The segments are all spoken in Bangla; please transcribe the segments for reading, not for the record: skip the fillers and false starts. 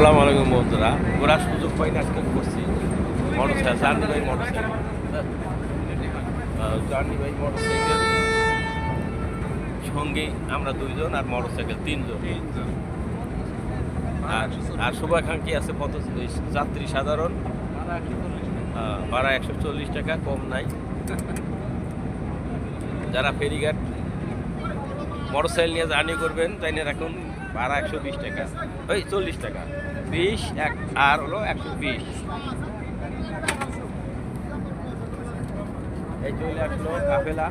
আসসালামু আলাইকুম বন্ধুরা, ঘোরার সুযোগ পাই না আজকে করছি মোটরসাইকেল জার্নি বাই মোটরসাইকেল সঙ্গে আমরা দুইজন আর মোটরসাইকেল তিনজন। আর শুভাকাঙ্ক্ষী আছে কত যাত্রী সাধারণ ভাড়া 140 টাকা, কম নাই। যারা ফেরিঘাট মোটরসাইকেল নিয়ে জার্নি করবেন তাই নিয়ে রাখুন ভাড়া 120 টাকা, ওই 40 টাকা 20 আর হলো 120। এই চলে আসলো কাফেলা।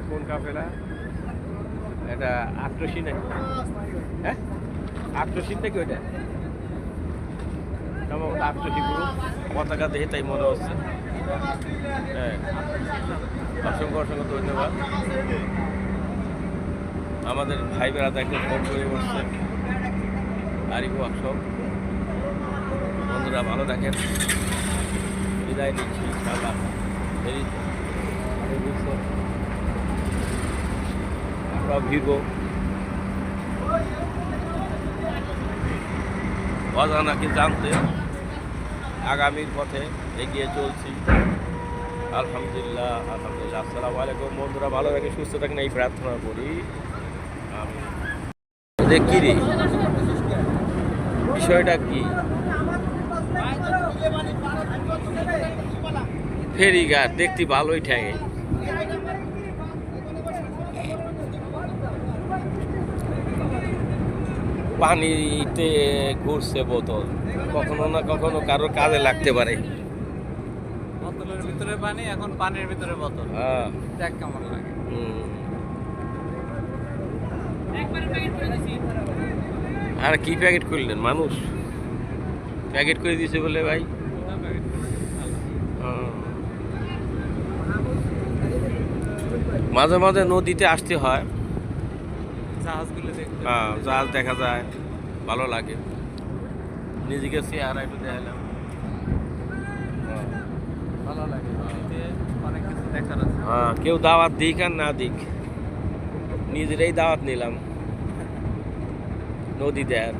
কোন কাফেলা এটা? আট্রসি নাকি? হ্যাঁ, আট্রসি নাকি ওইটা? সম্ভবত আট্রসি গ্রুপ, পতাকা দেখে তাই মনে হচ্ছে। হ্যাঁ, অসংখ্য অসংখ্য ধন্যবাদ। আমাদের ভাই বেড়াতে একদম ফোন করে বসছে আরিফ ওয়ার্কশপ। বন্ধুরা ভালো থাকেন, বিদায় নিচ্ছি ইনশাআল্লাহ। আমরা ভিড়বো অজানাকে জানতে আগামীর পথে এগিয়ে চলছি। আলহামদুলিল্লাহ আলহামদুলিল্লাহ। আসসালামু আলাইকুম বন্ধুরা, ভালো থাকেন, সুস্থ থাকেন, এই প্রার্থনা করি আমি। দেখি রে বিষয়টা কি? ফেরিঘাট দেখতে ভালোই ঠেকে, পানিতে ঘুরছে বোতল, কখনো না কখনো কারোর কাজে লাগতে পারে। বোতলের ভিতরে পানি, এখন পানির ভিতরে বোতল। হ্যাঁ, দেখ কেমন লাগে। আর কি প্যাকেট করলেন? মানুষ প্যাকেট করে দিয়েছে বলে ভাই। মাঝে মাঝে নদীতে আসতে হয়, জাহাজগুলো দেখতে। হ্যাঁ, জাহাজ দেখা যায়, ভালো লাগে। নিজেকে চেহারা একটু দেখালাম, ভালো লাগে। নদীতে অনেক কিছু দেখার আছে। হ্যাঁ, কেউ দাওয়াত দিক আর না দিক, নিজেরাই দাওয়াত নিলাম নদী দেয়ার।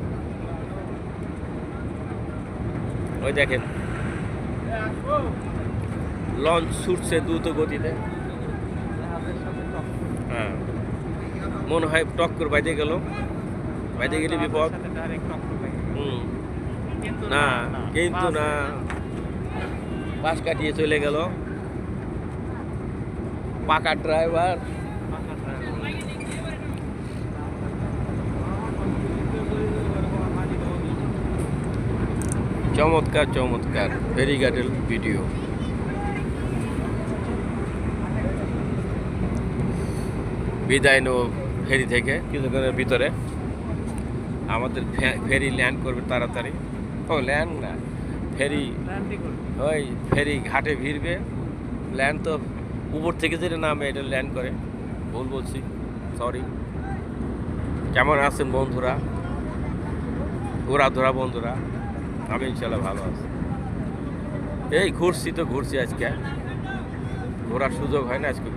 ওই দেখেন লঞ্চ ছুটছে দ্রুত গতিতে। হ্যাঁ, মনে হয় টক্কর বাইতে গেল, বাইতে গেলে বিপদ। না কিন্তু না, পাশ কাটিয়ে চলে গেল পাকা ড্রাইভার। চমৎকার চমৎকার ফেরিঘাটের ভিডিও। বিদায় নেব ফেরি থেকে কিছুক্ষণের ভিতরে। আমাদের ফেরি ল্যান্ড করবে তাড়াতাড়ি। ও ল্যান্ড না, ফেরি, ওই ফেরি ঘাটে ভিড়বে। ল্যান্ড তো উপর থেকে যেটা নামে এটা ল্যান্ড করে, ভুল বলছি, সরি। কেমন আছেন বন্ধুরা, ঘোরাধরা বন্ধুরা? আমি ইনশাল্লাহ ভালো আছি। এই ঘুরছি আজকে, ঘোরার সুযোগ হয় না আজকে।